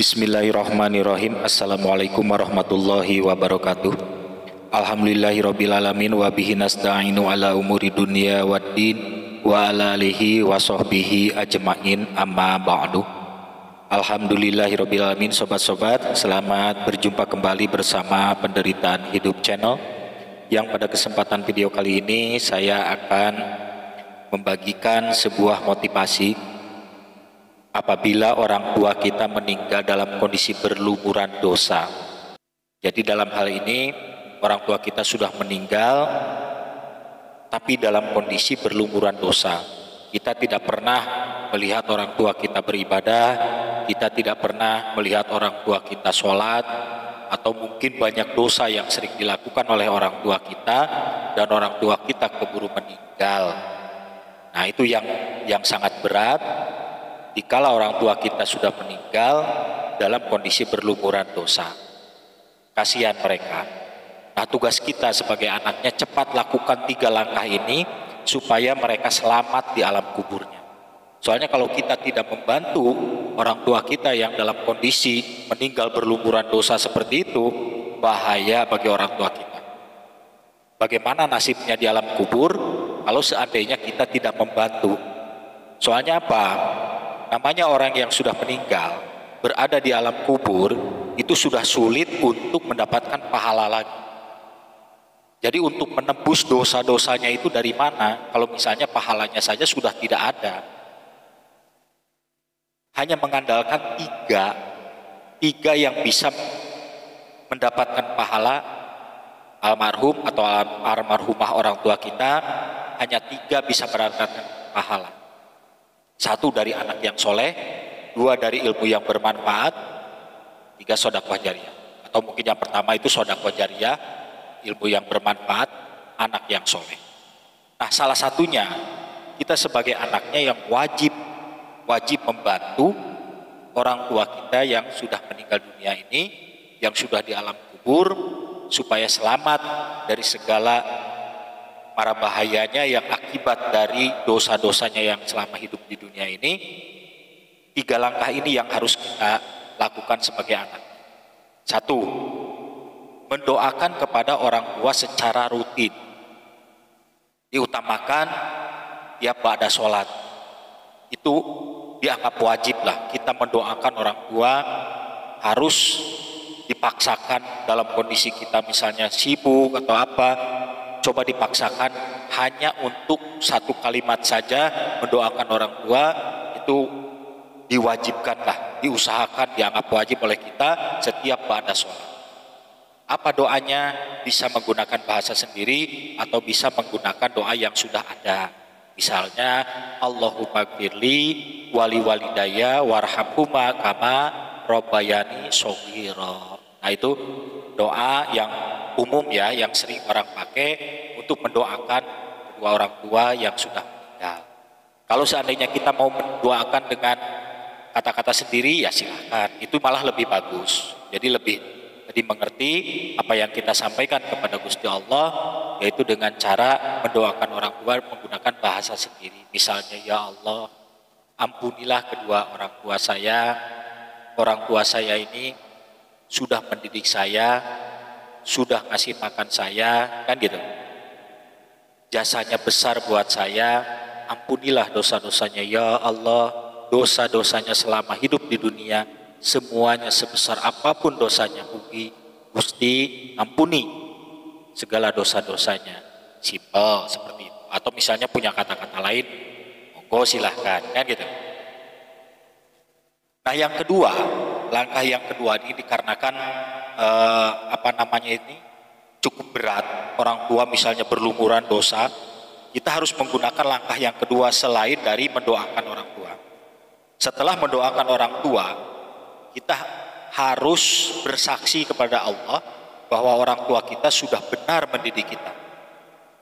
Bismillahirrahmanirrahim. Assalamualaikum warahmatullahi wabarakatuh. Alhamdulillahirrabbilalamin wa bihi nasta'inu ala umuri dunya waddin wa ala alihi wa sahbihi ajma'in amma ba'du. Alhamdulillahirrabbilalamin. Sobat-sobat, selamat berjumpa kembali bersama Penderitaan Hidup Channel, yang pada kesempatan video kali ini saya akan membagikan sebuah motivasi apabila orang tua kita meninggal dalam kondisi berlumuran dosa. Jadi dalam hal ini orang tua kita sudah meninggal tapi dalam kondisi berlumuran dosa. Kita tidak pernah melihat orang tua kita beribadah, kita tidak pernah melihat orang tua kita sholat, atau mungkin banyak dosa yang sering dilakukan oleh orang tua kita dan orang tua kita keburu meninggal. Nah, itu yang sangat berat dikala orang tua kita sudah meninggal dalam kondisi berlumuran dosa. Kasihan mereka. Nah, tugas kita sebagai anaknya cepat lakukan 3 langkah ini supaya mereka selamat di alam kuburnya. Soalnya kalau kita tidak membantu orang tua kita yang dalam kondisi meninggal berlumuran dosa seperti itu, bahaya bagi orang tua kita. Bagaimana nasibnya di alam kubur kalau seandainya kita tidak membantu? Soalnya apa? Namanya orang yang sudah meninggal berada di alam kubur itu sudah sulit untuk mendapatkan pahala lagi. Jadi untuk menembus dosa-dosanya itu dari mana? Kalau misalnya pahalanya saja sudah tidak ada. Hanya mengandalkan tiga yang bisa mendapatkan pahala almarhum atau almarhumah orang tua kita, hanya 3 bisa mendapatkan pahala. 1 dari anak yang soleh, 2 dari ilmu yang bermanfaat, 3 sedekah jariyah. Atau mungkin yang pertama itu sedekah jariyah, ilmu yang bermanfaat, anak yang soleh. Nah, salah satunya kita sebagai anaknya yang wajib membantu orang tua kita yang sudah meninggal dunia ini, yang sudah di alam kubur, supaya selamat dari segala mara bahayanya yang akibat dari dosa-dosanya yang selama hidup di dunia ini. 3 langkah ini yang harus kita lakukan sebagai anak. 1, mendoakan kepada orang tua secara rutin. Diutamakan tiap ba'da sholat. Itu dianggap wajib lah. Kita mendoakan orang tua harus dipaksakan dalam kondisi kita misalnya sibuk atau apa. Coba dipaksakan hanya untuk 1 kalimat saja mendoakan orang tua, itu diwajibkanlah, diusahakan, dianggap wajib oleh kita setiap ba'da sholat. Apa doanya? Bisa menggunakan bahasa sendiri atau bisa menggunakan doa yang sudah ada. Misalnya Allahumma gfirli wali walidayya warhamhuma kama rabbayani shaghira. Nah, itu doa yang umum ya, yang sering orang pakai untuk mendoakan kedua orang tua yang sudah meninggal. Kalau seandainya kita mau mendoakan dengan kata-kata sendiri, ya silahkan, itu malah lebih bagus. Jadi lebih dimengerti apa yang kita sampaikan kepada Gusti Allah, yaitu dengan cara mendoakan orang tua menggunakan bahasa sendiri. Misalnya, ya Allah, ampunilah kedua orang tua saya. Orang tua saya ini sudah mendidik saya, sudah ngasih makan saya, kan gitu. Jasanya besar buat saya, ampunilah dosa-dosanya ya Allah. Dosa-dosanya selama hidup di dunia, semuanya sebesar apapun dosanya, Mugi Gusti ampuni segala dosa-dosanya. Simpel seperti itu. Atau misalnya punya kata-kata lain, monggo silahkan, kan gitu. Nah, yang kedua, langkah yang kedua ini dikarenakan cukup berat, orang tua misalnya berlumuran dosa, kita harus menggunakan langkah yang kedua selain dari mendoakan orang tua. Setelah mendoakan orang tua, kita harus bersaksi kepada Allah bahwa orang tua kita sudah benar mendidik kita.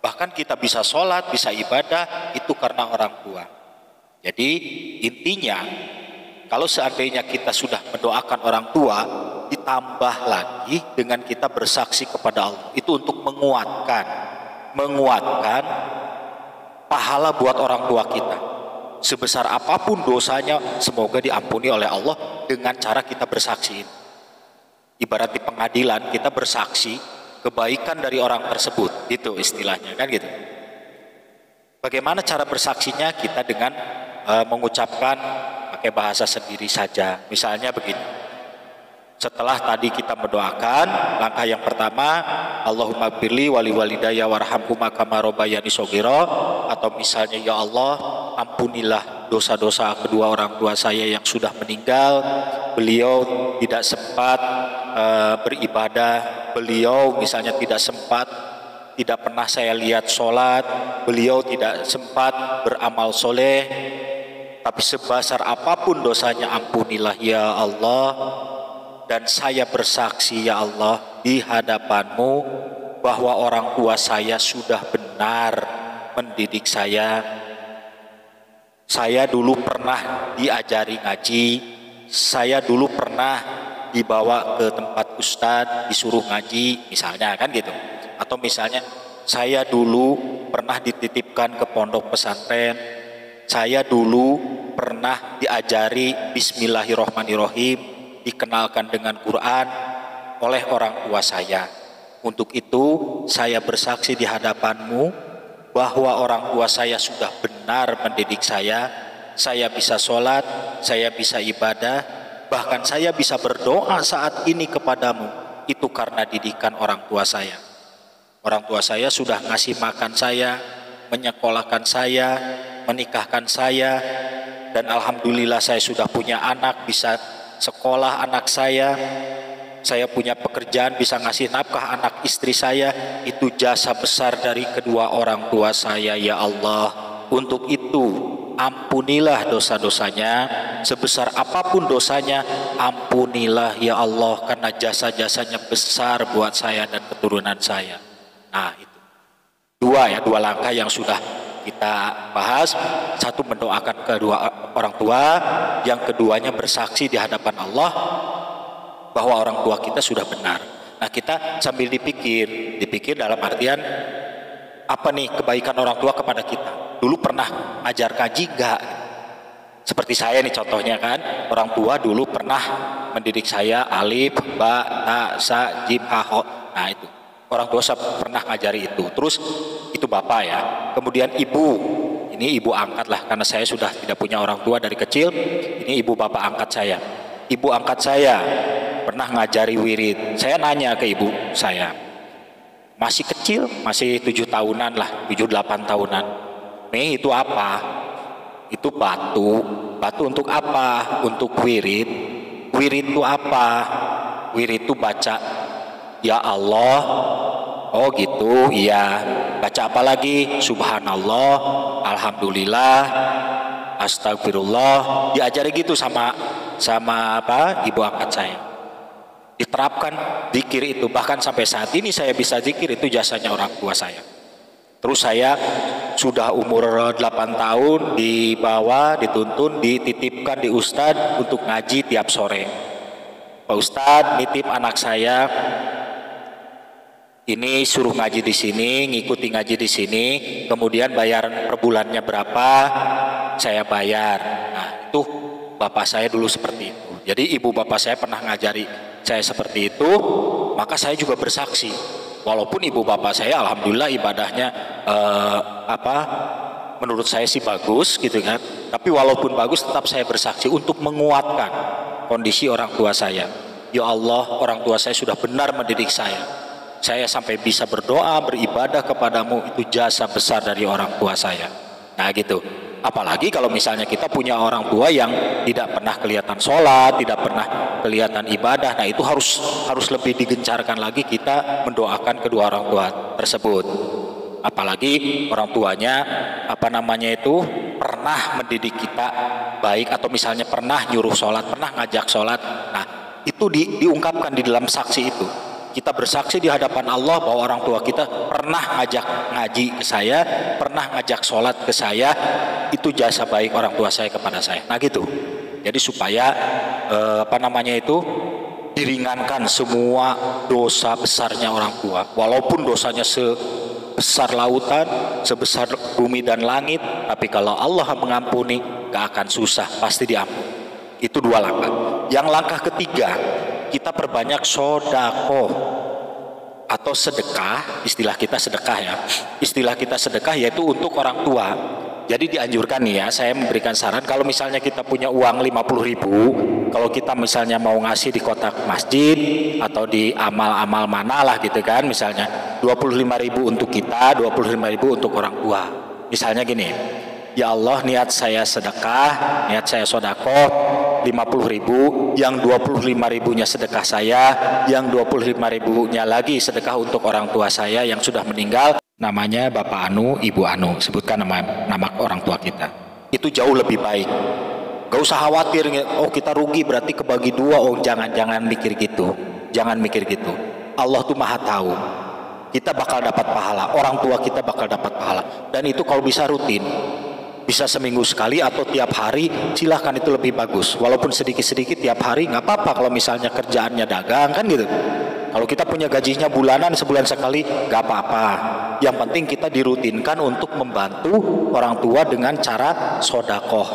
Bahkan kita bisa sholat, bisa ibadah, itu karena orang tua. Jadi intinya, kalau seandainya kita sudah mendoakan orang tua, ditambah lagi dengan kita bersaksi kepada Allah. Itu untuk menguatkan pahala buat orang tua kita. Sebesar apapun dosanya, semoga diampuni oleh Allah dengan cara kita bersaksi. Ibarat di pengadilan kita bersaksi kebaikan dari orang tersebut, itu istilahnya kan gitu. Bagaimana cara bersaksinya? Kita dengan mengucapkan pakai bahasa sendiri saja. Misalnya begini. Setelah tadi kita mendoakan, langkah yang pertama, Allahumma birli wali walidayya warhamhuma kama rabbayani shaghira, atau misalnya ya Allah, ampunilah dosa-dosa kedua orang tua saya yang sudah meninggal. Beliau tidak sempat beribadah, beliau misalnya tidak sempat, tidak pernah saya lihat sholat, beliau tidak sempat beramal soleh, tapi sebesar apapun dosanya ampunilah ya Allah. Dan saya bersaksi ya Allah di hadapanmu bahwa orang tua saya sudah benar mendidik saya. Saya dulu pernah diajari ngaji, saya dulu pernah dibawa ke tempat ustadz disuruh ngaji misalnya kan gitu. Atau misalnya saya dulu pernah dititipkan ke pondok pesantren, saya dulu pernah diajari bismillahirrohmanirrohim, dikenalkan dengan Quran oleh orang tua saya. Untuk itu saya bersaksi di hadapanmu bahwa orang tua saya sudah benar mendidik saya bisa sholat, saya bisa ibadah, bahkan saya bisa berdoa saat ini kepadamu, itu karena didikan orang tua saya. Orang tua saya sudah ngasih makan saya, menyekolahkan saya, menikahkan saya, dan alhamdulillah saya sudah punya anak, bisa sekolah anak saya punya pekerjaan, bisa ngasih nafkah anak istri saya. Itu jasa besar dari kedua orang tua saya ya Allah. Untuk itu ampunilah dosa-dosanya, sebesar apapun dosanya ampunilah ya Allah, karena jasa-jasanya besar buat saya dan keturunan saya. Nah itu dua langkah yang sudah kita bahas. Satu, mendoakan kedua orang tua, yang keduanya bersaksi di hadapan Allah bahwa orang tua kita sudah benar. Nah kita sambil dipikir dalam artian apa nih kebaikan orang tua kepada kita. Dulu pernah ngajar ngaji enggak? Seperti saya nih contohnya kan, orang tua dulu pernah mendidik saya alif, ba, ta, sa, jim, ha, ho. Nah itu orang tua saya pernah ngajari itu. Terus itu bapak ya. Kemudian ibu, ini ibu angkat lah, karena saya sudah tidak punya orang tua dari kecil. Ini ibu bapak angkat saya. Ibu angkat saya pernah ngajari wirid. Saya nanya ke ibu saya, masih kecil, masih 7 tahunan lah, 7-8 tahunan. Nih itu apa? Itu batu. Batu untuk apa? Untuk wirid. Wirid itu apa? Wirid itu baca ya Allah. Oh gitu, iya. Baca apa lagi? Subhanallah, alhamdulillah, astagfirullah. Diajari gitu sama apa? Ibu angkat saya. Diterapkan zikir itu, bahkan sampai saat ini saya bisa zikir, itu jasanya orang tua saya. Terus saya sudah umur 8 tahun dibawa, dituntun, dititipkan di ustadz untuk ngaji tiap sore. Pak Ustadz nitip anak saya ini suruh ngaji di sini, ngikuti ngaji di sini, kemudian bayaran per bulannya berapa, saya bayar. Nah itu bapak saya dulu seperti itu. Jadi ibu bapak saya pernah ngajari saya seperti itu, maka saya juga bersaksi. Walaupun ibu bapak saya alhamdulillah ibadahnya menurut saya sih bagus gitu kan, tapi walaupun bagus tetap saya bersaksi untuk menguatkan kondisi orang tua saya. Ya Allah, orang tua saya sudah benar mendidik saya sampai bisa berdoa, beribadah kepadamu, itu jasa besar dari orang tua saya. Nah gitu. Apalagi kalau misalnya kita punya orang tua yang tidak pernah kelihatan sholat, tidak pernah kelihatan ibadah, nah itu harus lebih digencarkan lagi kita mendoakan kedua orang tua tersebut. Apalagi orang tuanya pernah mendidik kita baik, atau misalnya pernah nyuruh sholat, pernah ngajak sholat. Nah itu diungkapkan di dalam saksi itu. Kita bersaksi di hadapan Allah bahwa orang tua kita pernah ngajak ngaji ke saya, pernah ngajak sholat ke saya, itu jasa baik orang tua saya kepada saya. Nah gitu. Jadi supaya diringankan semua dosa besarnya orang tua, walaupun dosanya sebesar lautan, sebesar bumi dan langit, tapi kalau Allah mengampuni, gak akan susah, pasti diampuni. Itu 2 langkah. Yang langkah ketiga, kita perbanyak sodako atau sedekah. Istilah kita sedekah ya. Istilah kita sedekah yaitu untuk orang tua. Jadi dianjurkan nih ya, saya memberikan saran kalau misalnya kita punya uang 50.000, kalau kita misalnya mau ngasih di kotak masjid atau di amal-amal mana lah gitu kan, misalnya 25.000 untuk kita, 25.000 untuk orang tua. Misalnya gini, ya Allah, niat saya sedekah, niat saya sodako 50.000, yang 25.000-nya sedekah saya, yang 25.000-nya lagi sedekah untuk orang tua saya yang sudah meninggal. Namanya Bapak Anu, Ibu Anu, sebutkan nama orang tua kita. Itu jauh lebih baik. Gak usah khawatir, oh kita rugi berarti kebagi 2. Oh jangan mikir gitu. Jangan mikir gitu. Allah tuh maha tahu. Kita bakal dapat pahala, orang tua kita bakal dapat pahala. Dan itu kalau bisa rutin. Bisa seminggu sekali atau tiap hari, silahkan, itu lebih bagus. Walaupun sedikit-sedikit tiap hari nggak apa-apa kalau misalnya kerjaannya dagang kan gitu. Kalau kita punya gajinya bulanan, sebulan sekali, nggak apa-apa. Yang penting kita dirutinkan untuk membantu orang tua dengan cara sodakoh.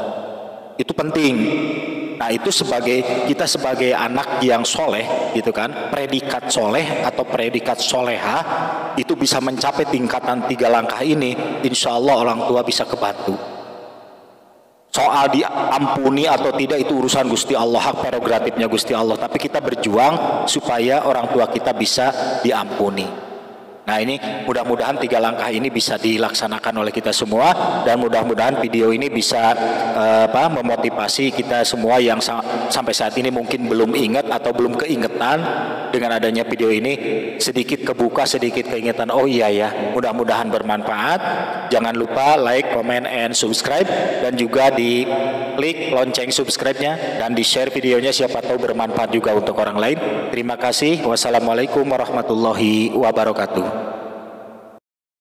Itu penting. Nah itu kita sebagai anak yang soleh gitu kan, predikat soleh atau predikat soleha, itu bisa mencapai tingkatan 3 langkah ini, insya Allah orang tua bisa kebantu. Soal diampuni atau tidak itu urusan Gusti Allah, hak prerogatifnya Gusti Allah, tapi kita berjuang supaya orang tua kita bisa diampuni. Nah ini mudah-mudahan 3 langkah ini bisa dilaksanakan oleh kita semua, dan mudah-mudahan video ini bisa memotivasi kita semua yang sampai saat ini mungkin belum ingat atau belum keingetan. Dengan adanya video ini sedikit kebuka, sedikit keingetan, oh iya ya, mudah-mudahan bermanfaat. Jangan lupa like, comment, and subscribe, dan juga di klik lonceng subscribe-nya dan di share videonya, siapa tahu bermanfaat juga untuk orang lain. Terima kasih. Wassalamualaikum warahmatullahi wabarakatuh.